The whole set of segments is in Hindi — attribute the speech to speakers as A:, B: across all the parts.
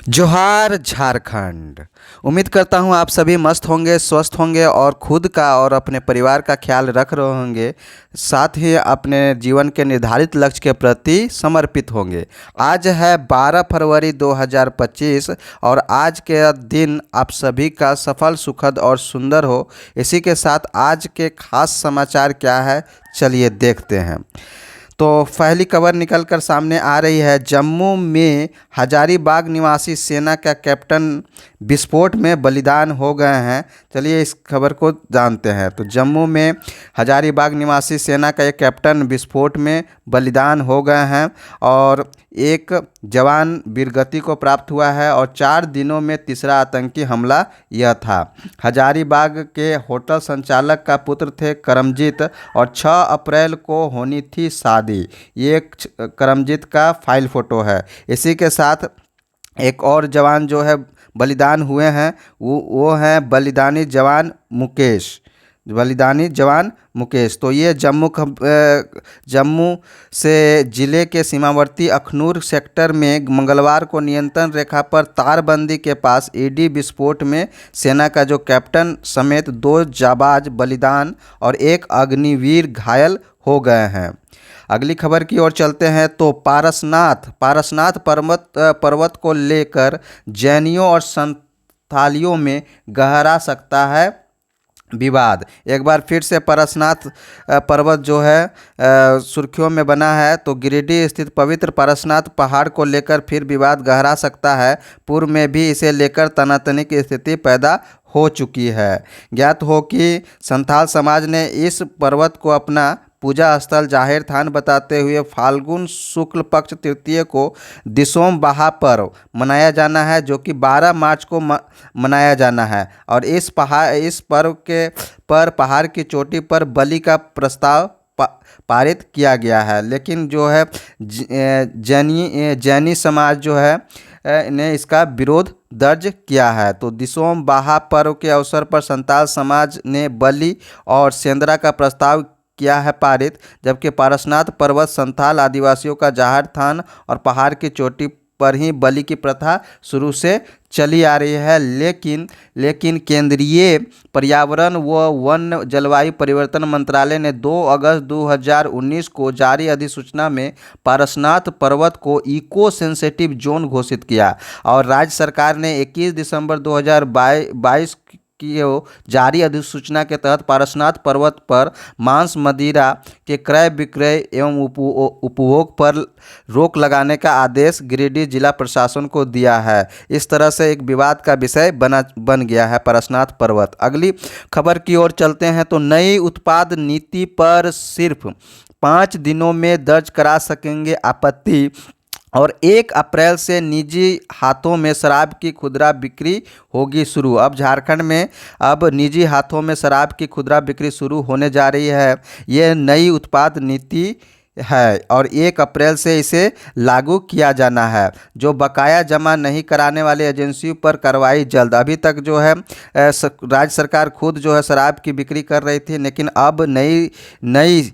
A: जोहार झारखंड। उम्मीद करता हूँ आप सभी मस्त होंगे, स्वस्थ होंगे और खुद का और अपने परिवार का ख्याल रख रहे होंगे, साथ ही अपने जीवन के निर्धारित लक्ष्य के प्रति समर्पित होंगे। आज है 12 फरवरी 2025 और आज के दिन आप सभी का सफल, सुखद और सुंदर हो। इसी के साथ आज के खास समाचार क्या है, चलिए देखते हैं। तो पहली खबर निकल कर सामने आ रही है। जम्मू में हजारीबाग निवासी सेना का कैप्टन विस्फोट में बलिदान हो गए हैं। चलिए इस खबर को जानते हैं। तो जम्मू में हजारीबाग निवासी सेना का एक कैप्टन विस्फोट में बलिदान हो गए हैं और एक जवान वीरगति को प्राप्त हुआ है और 4 दिनों में तीसरा आतंकी हमला यह था। हजारीबाग के होटल संचालक का पुत्र थे करमजीत और 6 अप्रैल को होनी थी शादी। ये करमजीत का फाइल फ़ोटो है। इसी के साथ एक और जवान जो है बलिदान हुए हैं, वो हैं बलिदानी जवान मुकेश। तो ये जम्मू से ज़िले के सीमावर्ती अखनूर सेक्टर में मंगलवार को नियंत्रण रेखा पर तारबंदी के पास ईडी विस्फोट में सेना का जो कैप्टन समेत 2 जाबाज बलिदान और 1 अग्निवीर घायल हो गए हैं। अगली खबर की ओर चलते हैं। तो पारसनाथ पर्वत को लेकर जैनियों और संथालियों में गहरा सकता है विवाद। एक बार फिर से पारसनाथ पर्वत जो है सुर्खियों में बना है। तो गिरिडीह स्थित पवित्र पारसनाथ पहाड़ को लेकर फिर विवाद गहरा सकता है। पूर्व में भी इसे लेकर तनातनी की स्थिति पैदा हो चुकी है। ज्ञात हो कि संथाल समाज ने इस पर्वत को अपना पूजा स्थल जाहिर थान बताते हुए फाल्गुन शुक्ल पक्ष तृतीय को दिसोम बहा पर्व मनाया जाना है, जो कि 12 मार्च को मनाया जाना है। और इस पर्व के पर पहाड़ की चोटी पर बलि का प्रस्ताव पारित किया गया है। लेकिन जो है जैनी समाज जो है ने इसका विरोध दर्ज किया है। तो दिसोम बहा पर्व के अवसर पर संताल समाज ने बलि और सेंद्रा का प्रस्ताव किया है पारित, जबकि पारसनाथ पर्वत संथाल आदिवासियों का जाहिर थान और पहाड़ की चोटी पर ही बलि की प्रथा शुरू से चली आ रही है। लेकिन केंद्रीय पर्यावरण व वन जलवायु परिवर्तन मंत्रालय ने 2 अगस्त 2019 को जारी अधिसूचना में पारसनाथ पर्वत को इको सेंसिटिव जोन घोषित किया और राज्य सरकार ने 21 दिसंबर 2022 की जारी अधिसूचना के तहत पारसनाथ पर्वत पर मांस मदिरा के क्रय विक्रय एवं उपभोग पर रोक लगाने का आदेश गिरिडीह जिला प्रशासन को दिया है। इस तरह से एक विवाद का विषय बन गया है पारसनाथ पर्वत। अगली खबर की ओर चलते हैं। तो नई उत्पाद नीति पर सिर्फ 5 दिनों में दर्ज करा सकेंगे आपत्ति और 1 अप्रैल से निजी हाथों में शराब की खुदरा बिक्री होगी शुरू। अब झारखंड में अब निजी हाथों में शराब की खुदरा बिक्री शुरू होने जा रही है। ये नई उत्पाद नीति है और 1 अप्रैल से इसे लागू किया जाना है। जो बकाया जमा नहीं कराने वाली एजेंसियों पर कार्रवाई जल्द। अभी तक जो है राज्य सरकार खुद जो है शराब की बिक्री कर रही थी, लेकिन अब नई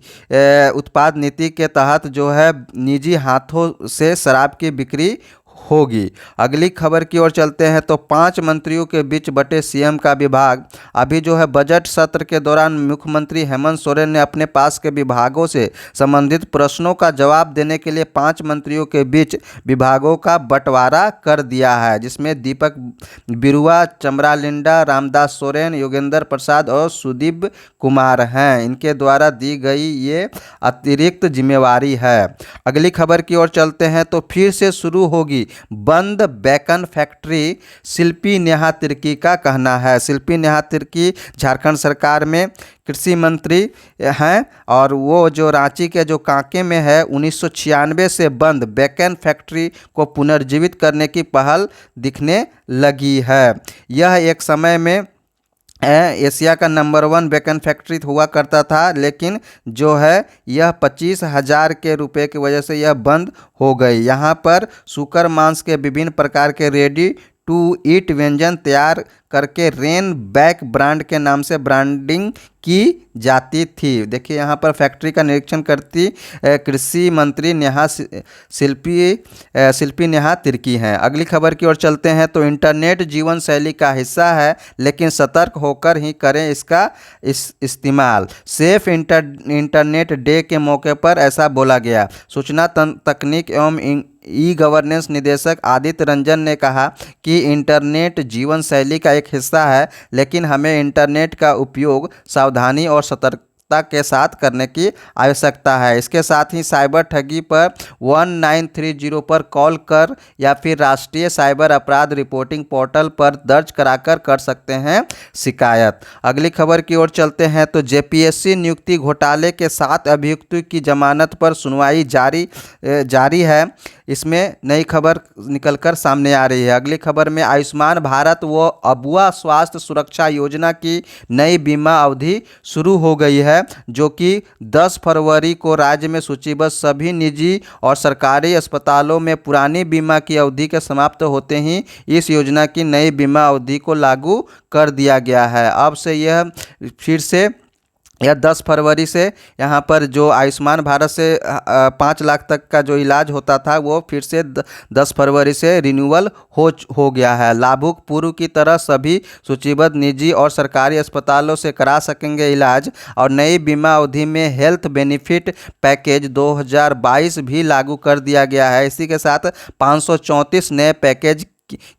A: उत्पाद नीति के तहत जो है निजी हाथों से शराब की बिक्री होगी। अगली खबर की ओर चलते हैं। तो 5 मंत्रियों के बीच बटे सीएम का विभाग। अभी जो है बजट सत्र के दौरान मुख्यमंत्री हेमंत सोरेन ने अपने पास के विभागों से संबंधित प्रश्नों का जवाब देने के लिए 5 मंत्रियों के बीच विभागों का बंटवारा कर दिया है, जिसमें दीपक बिरुआ, चमरा लिंडा, रामदास सोरेन, योगेंद्र प्रसाद और सुदीप कुमार हैं। इनके द्वारा दी गई ये अतिरिक्त जिम्मेवारी है। अगली खबर की ओर चलते हैं। तो फिर से शुरू होगी बंद बैकन फैक्ट्री, शिल्पी नेहा तिर्की का कहना है। शिल्पी नेहा तिर्की झारखंड सरकार में कृषि मंत्री हैं और वो जो रांची के जो कांके में है 1996 से बंद बैकन फैक्ट्री को पुनर्जीवित करने की पहल दिखने लगी है। यह एक समय में एशिया का नंबर 1 बैकन फैक्ट्री हुआ करता था, लेकिन जो है यह 25,000 के रुपए की वजह से यह बंद हो गई। यहाँ पर सूकर मांस के विभिन्न प्रकार के रेडी टू ईट व्यंजन तैयार करके रेन बैक ब्रांड के नाम से ब्रांडिंग की जाती थी। देखिए यहाँ पर फैक्ट्री का निरीक्षण करती कृषि मंत्री शिल्पी नेहा तिर्की हैं। अगली खबर की ओर चलते हैं तो इंटरनेट जीवन शैली का हिस्सा है, लेकिन सतर्क होकर ही करें इसका इस्तेमाल। सेफ इंटरनेट डे के मौके पर ऐसा बोला गया। सूचना तकनीक एवं ई गवर्नेंस निदेशक आदित्य रंजन ने कहा कि इंटरनेट जीवन शैली का एक हिस्सा है, लेकिन हमें इंटरनेट का उपयोग सावधानी और सतर्कता के साथ करने की आवश्यकता है। इसके साथ ही साइबर ठगी पर 1930 पर कॉल कर या फिर राष्ट्रीय साइबर अपराध रिपोर्टिंग पोर्टल पर दर्ज कराकर कर सकते हैं शिकायत। अगली खबर की ओर चलते हैं तो जेपीएससी नियुक्ति घोटाले के 7 अभियुक्तों की जमानत पर सुनवाई जारी है। इसमें नई खबर निकलकर सामने आ रही है। अगली खबर में आयुष्मान भारत व अबुआ स्वास्थ्य सुरक्षा योजना की नई बीमा अवधि शुरू हो गई है, जो कि 10 फरवरी को राज्य में सूचीबद्ध सभी निजी और सरकारी अस्पतालों में पुरानी बीमा की अवधि के समाप्त होते ही इस योजना की नई बीमा अवधि को लागू कर दिया गया है। अब से यह फिर से यह 10 फरवरी से यहाँ पर जो आयुष्मान भारत से 5 लाख तक का जो इलाज होता था वो फिर से 10 फरवरी से रिन्यूअल हो गया है। लाभुक पूर्व की तरह सभी सूचीबद्ध निजी और सरकारी अस्पतालों से करा सकेंगे इलाज, और नई बीमा अवधि में हेल्थ बेनिफिट पैकेज 2022 भी लागू कर दिया गया है। इसी के साथ 534 नए पैकेज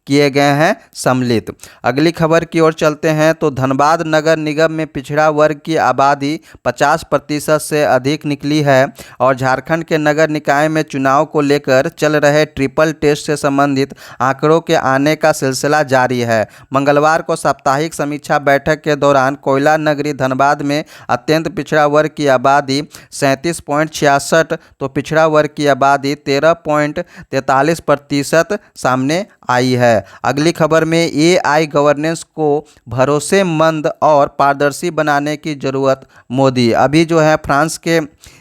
A: किए गए हैं सम्मिलित। अगली खबर की ओर चलते हैं तो धनबाद नगर निगम में पिछड़ा वर्ग की आबादी 50% से अधिक निकली है, और झारखंड के नगर निकाय में चुनाव को लेकर चल रहे ट्रिपल टेस्ट से संबंधित आंकड़ों के आने का सिलसिला जारी है। मंगलवार को साप्ताहिक समीक्षा बैठक के दौरान कोयला नगरी धनबाद में अत्यंत पिछड़ा वर्ग की आबादी 37.66 तो पिछड़ा वर्ग की आबादी 13.43% सामने आई है। अगली खबर में एआई गवर्नेंस को भरोसेमंद और पारदर्शी बनाने की जरूरत, मोदी। अभी जो है फ्रांस के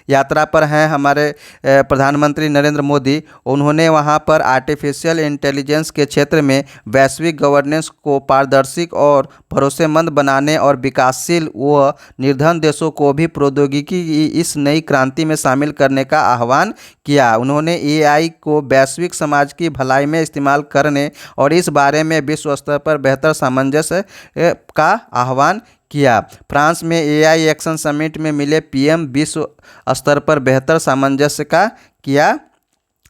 A: यात्रा पर हैं हमारे प्रधानमंत्री नरेंद्र मोदी। उन्होंने वहां पर आर्टिफिशियल इंटेलिजेंस के क्षेत्र में वैश्विक गवर्नेंस को पारदर्शी और भरोसेमंद बनाने और विकासशील व निर्धन देशों को भी प्रौद्योगिकी की इस नई क्रांति में शामिल करने का आह्वान किया। उन्होंने एआई को वैश्विक समाज की भलाई में इस्तेमाल करने और इस बारे में विश्व स्तर पर बेहतर सामंजस्य का आह्वान किया। फ्रांस में एआई एक्शन समिट में मिले पीएम विश्व स्तर पर बेहतर सामंजस्य का किया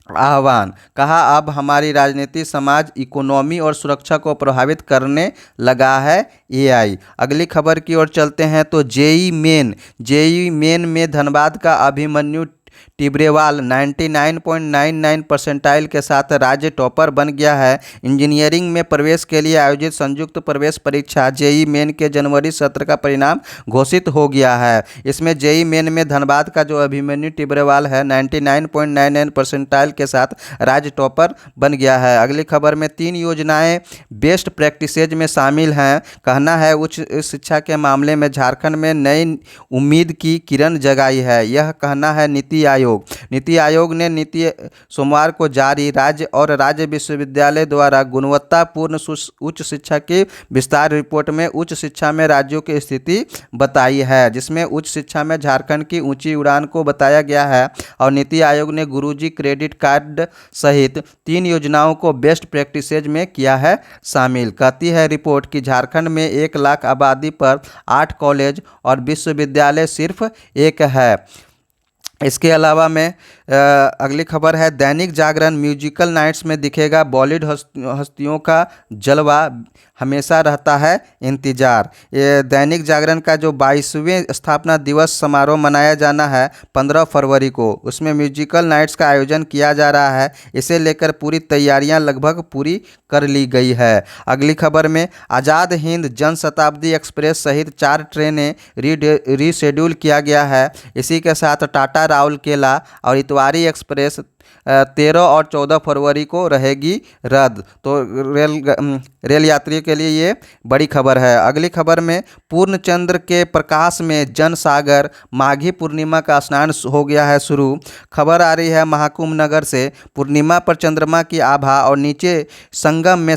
A: आह्वान। कहा, अब हमारी राजनीति, समाज, इकोनॉमी और सुरक्षा को प्रभावित करने लगा है एआई। अगली खबर की ओर चलते हैं तो जेईई मेन में धनबाद का अभिमन्यु टिब्रेवाल 99.99 परसेंटाइल के साथ राज्य टॉपर बन गया है। इंजीनियरिंग में प्रवेश के लिए आयोजित संयुक्त प्रवेश परीक्षा जेईई मेन के जनवरी सत्र का परिणाम घोषित हो गया है। इसमें जेईई मेन में धनबाद का जो अभिमन्यु टिब्रेवाल है 99.99 परसेंटाइल के साथ राज्य टॉपर बन गया है। अगली खबर में 3 योजनाएं बेस्ट प्रैक्टिसेज में शामिल हैं। कहना है उच्च शिक्षा के मामले में झारखंड में नई उम्मीद की किरण जगाई है। यह कहना है नीति आयोग ने सोमवार को जारी राज्य विश्वविद्यालय द्वारा गुणवत्तापूर्ण उच्च शिक्षा की विस्तार रिपोर्ट में उच्च शिक्षा में राज्यों की स्थिति बताई है, जिसमें उच्च शिक्षा में झारखंड की ऊंची उड़ान को बताया गया है। और नीति आयोग ने गुरुजी क्रेडिट कार्ड सहित 3 योजनाओं को बेस्ट प्रैक्टिसेज में किया है शामिल। कहती है रिपोर्ट कि झारखंड में 1 लाख आबादी पर 8 कॉलेज और विश्वविद्यालय सिर्फ 1 है। इसके अलावा में अगली खबर है दैनिक जागरण म्यूजिकल नाइट्स में दिखेगा बॉलीवुड हस्तियों का जलवा, हमेशा रहता है इंतजार। ये दैनिक जागरण का जो 22वें स्थापना दिवस समारोह मनाया जाना है 15 फरवरी को, उसमें म्यूजिकल नाइट्स का आयोजन किया जा रहा है। इसे लेकर पूरी तैयारियां लगभग पूरी कर ली गई है। अगली खबर में आज़ाद हिंद जनशताब्दी एक्सप्रेस सहित 4 ट्रेनें रीशेड्यूल किया गया है। इसी के साथ टाटा राउरकेला और इतवारी एक्सप्रेस 13 और 14 फरवरी को रहेगी रद्द। तो रेल यात्रियों के लिए ये बड़ी खबर है। अगली खबर में पूर्ण चंद्र के प्रकाश में जनसागर माघी पूर्णिमा का स्नान हो गया है शुरू। खबर आ रही है महाकुंभ नगर से। पूर्णिमा पर चंद्रमा की आभा और नीचे संगम में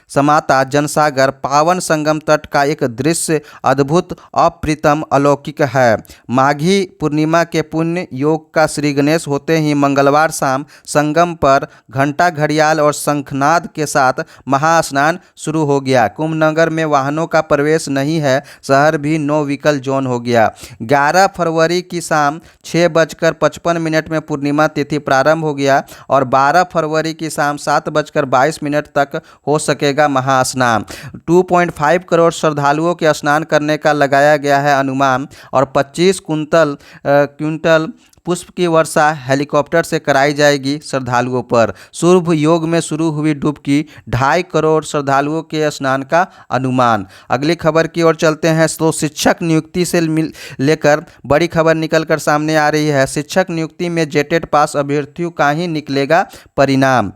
A: समाता जनसागर पावन संगम तट का एक दृश्य अद्भुत अप्रितम अलौकिक है। माघी पूर्णिमा के पुण्य योग का श्री गणेश होते ही मंगलवार शाम संगम पर घंटा घड़ियाल और शंखनाद के साथ महास्नान शुरू हो गया। कुंभ नगर में वाहनों का प्रवेश नहीं है, शहर भी नो व्हीकल जोन हो गया। 11 फरवरी की शाम 6:55 में पूर्णिमा तिथि प्रारंभ हो गया और 12 फरवरी की शाम 7:22 तक हो सकेगा महास्नान। 2.5 करोड़ श्रद्धालुओं के स्नान करने का लगाया गया है अनुमान और 25 क्विंटल पुष्प की वर्षा हेलीकॉप्टर से कराई जाएगी श्रद्धालुओं पर। शुभ योग में शुरू हुई डुबकी 2.5 करोड़ श्रद्धालुओं के स्नान का अनुमान। अगली खबर की ओर चलते हैं। तो शिक्षक नियुक्ति से लेकर बड़ी खबर निकलकर सामने आ रही है। शिक्षक नियुक्ति में जेटेट पास अभ्यर्थियों का ही निकलेगा परिणाम।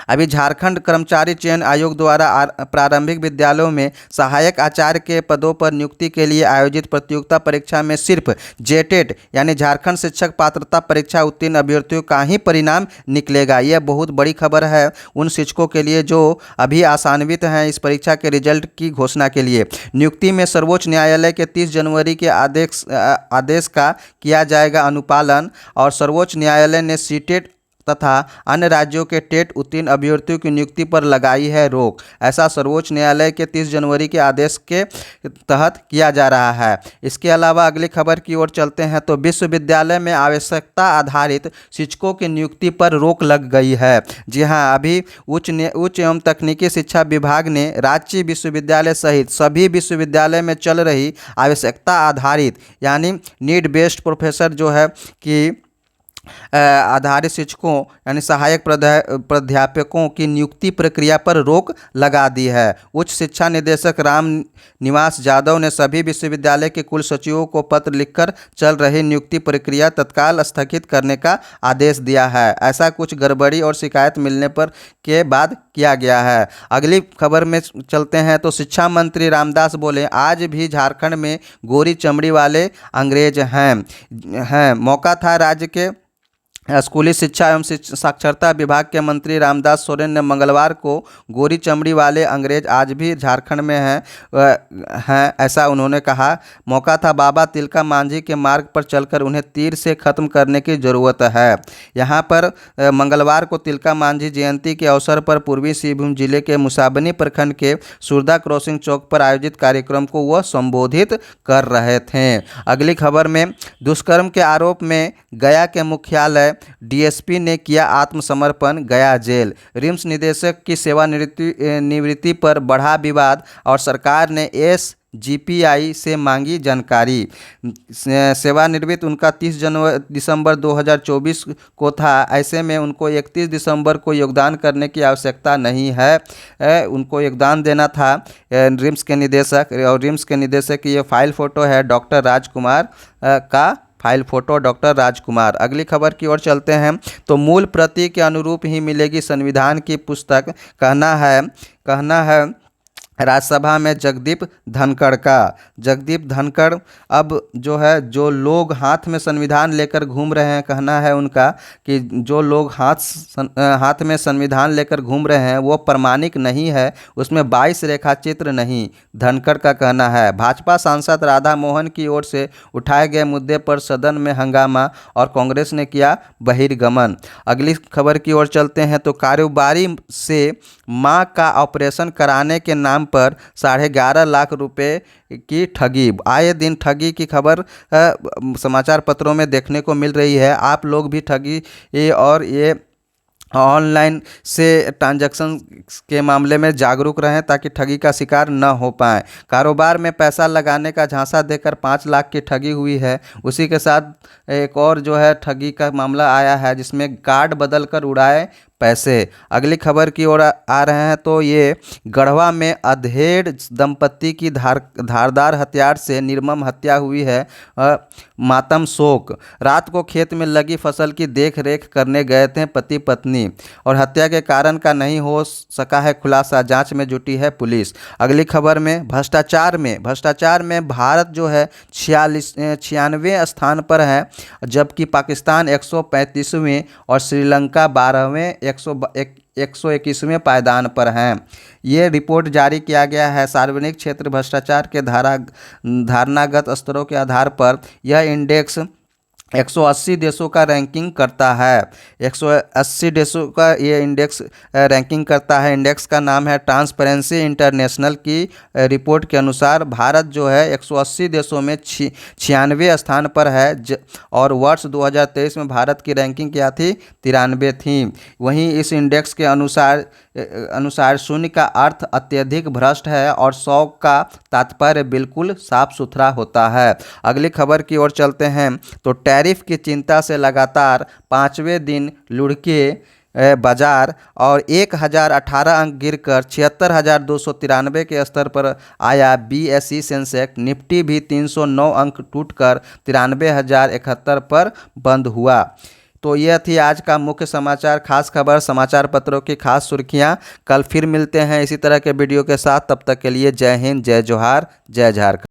A: अभी झारखंड कर्मचारी चयन आयोग द्वारा प्रारंभिक विद्यालयों में सहायक आचार्य के पदों पर नियुक्ति के लिए आयोजित प्रतियोगिता परीक्षा में सिर्फ जेटेट यानी झारखंड शिक्षक पात्रता परीक्षा उत्तीर्ण अभ्यर्थियों का ही परिणाम निकलेगा। यह बहुत बड़ी खबर है उन शिक्षकों के लिए जो अभी आशान्वित हैं इस परीक्षा के रिजल्ट की घोषणा के लिए। नियुक्ति में सर्वोच्च न्यायालय के 30 जनवरी के आदेश का किया जाएगा अनुपालन और सर्वोच्च न्यायालय ने सीटेट तथा अन्य राज्यों के टेट उत्तीर्ण अभ्यर्थियों की नियुक्ति पर लगाई है रोक। ऐसा सर्वोच्च न्यायालय के 30 जनवरी के आदेश के तहत किया जा रहा है। इसके अलावा अगली खबर की ओर चलते हैं। तो विश्वविद्यालय में आवश्यकता आधारित शिक्षकों की नियुक्ति पर रोक लग गई है। जी हाँ, अभी उच्च एवं तकनीकी शिक्षा विभाग ने राज्य विश्वविद्यालय सहित सभी विश्वविद्यालय में चल रही आवश्यकता आधारित यानी नीड बेस्ड प्रोफेसर जो है कि आधारित शिक्षकों यानी सहायक प्राध्यापकों की नियुक्ति प्रक्रिया पर रोक लगा दी है। उच्च शिक्षा निदेशक राम निवास यादव ने सभी विश्वविद्यालय के कुल सचिवों को पत्र लिखकर चल रही नियुक्ति प्रक्रिया तत्काल स्थगित करने का आदेश दिया है। ऐसा कुछ गड़बड़ी और शिकायत मिलने पर के बाद किया गया है। अगली खबर में चलते हैं। तो शिक्षा मंत्री रामदास बोले आज भी झारखंड में गोरी चमड़ी वाले अंग्रेज हैं। मौका था राज्य के स्कूली शिक्षा एवं साक्षरता विभाग के मंत्री रामदास सोरेन ने मंगलवार को गोरी चमड़ी वाले अंग्रेज आज भी झारखंड में हैं ऐसा उन्होंने कहा। मौका था बाबा तिलका मांझी के मार्ग पर चलकर उन्हें तीर से खत्म करने की ज़रूरत है। यहाँ पर मंगलवार को तिलका मांझी जयंती के अवसर पर पूर्वी सिंहभूम जिले के मुसाबनी प्रखंड के सुरदा क्रॉसिंग चौक पर आयोजित कार्यक्रम को वह संबोधित कर रहे थे। अगली खबर में दुष्कर्म के आरोप में गया के मुख्यालय डीएसपी ने किया आत्मसमर्पण, गया जेल। रिम्स निदेशक की सेवानिवृत्ति पर बढ़ा विवाद और सरकार ने एसजीपीआई से मांगी जानकारी। सेवानिवृत्त उनका 30 दिसंबर 2024 को था। ऐसे में उनको 31 दिसंबर को योगदान करने की आवश्यकता नहीं है। उनको योगदान देना था रिम्स के निदेशक। और रिम्स के निदेशक की ये फाइल फ़ोटो है डॉक्टर राजकुमार का फाइल फोटो डॉक्टर राजकुमार। अगली खबर की ओर चलते हैं। तो मूल प्रति के अनुरूप ही मिलेगी संविधान की पुस्तक, कहना है राज्यसभा में जगदीप धनखड़ का। जगदीप धनखड़ अब जो है जो लोग हाथ में संविधान लेकर घूम रहे हैं, कहना है उनका कि जो लोग हाथ में संविधान लेकर घूम रहे हैं वो प्रमाणिक नहीं है, उसमें 22 रेखा चित्र नहीं, धनखड़ का कहना है। भाजपा सांसद राधा मोहन की ओर से उठाए गए मुद्दे पर सदन में हंगामा और कांग्रेस ने किया बहिर्गमन। अगली खबर की ओर चलते हैं। तो कारोबारी से मां का ऑपरेशन कराने के नाम पर 11.5 लाख रुपए की ठगी। आए दिन ठगी की खबर समाचार पत्रों में देखने को मिल रही है। आप लोग भी ठगी और ये ऑनलाइन से ट्रांजैक्शन के मामले में जागरूक रहें ताकि ठगी का शिकार न हो पाएँ। कारोबार में पैसा लगाने का झांसा देकर 5 लाख की ठगी हुई है। उसी के साथ एक और जो है ठगी का मामला आया है जिसमें कार्ड बदलकर उड़ाए पैसे। अगली खबर की ओर आ रहे हैं तो ये गढ़वा में अधेड़ दंपति की धारदार हथियार से निर्मम हत्या हुई है। मातम शोक। रात को खेत में लगी फसल की देख रेख करने गए थे पति पत्नी और हत्या के कारण का नहीं हो सका है खुलासा, जांच में जुटी है पुलिस। अगली खबर में भ्रष्टाचार में भारत जो है 96वें स्थान पर है, जबकि पाकिस्तान 135वें और श्रीलंका 12वें 121वें पायदान पर हैं। ये रिपोर्ट जारी किया गया है सार्वजनिक क्षेत्र भ्रष्टाचार के धारणागत स्तरों के आधार पर। यह इंडेक्स 180 देशों का रैंकिंग करता है। 180 देशों का ये इंडेक्स रैंकिंग करता है। इंडेक्स का नाम है ट्रांसपेरेंसी इंटरनेशनल की रिपोर्ट के अनुसार भारत जो है 180 देशों में 96वें स्थान पर है और वर्ष 2023 में भारत की रैंकिंग क्या थी, 93 थी। वहीं इस इंडेक्स के अनुसार 0 का अर्थ अत्यधिक भ्रष्ट है और 100 का तात्पर्य बिल्कुल साफ सुथरा होता है। अगली खबर की ओर चलते हैं तो टैरिफ की चिंता से लगातार 5वें दिन लुढ़के बाजार और 1018 अंक गिरकर 76,293 के स्तर पर आया बीएसई सेंसेक्स। निफ्टी भी 309 अंक टूटकर 93,071 पर बंद हुआ। तो यह थी आज का मुख्य समाचार, खास खबर, समाचार पत्रों की खास सुर्खियां। कल फिर मिलते हैं इसी तरह के वीडियो के साथ, तब तक के लिए जय हिंद, जय जोहार, जय झारखंड।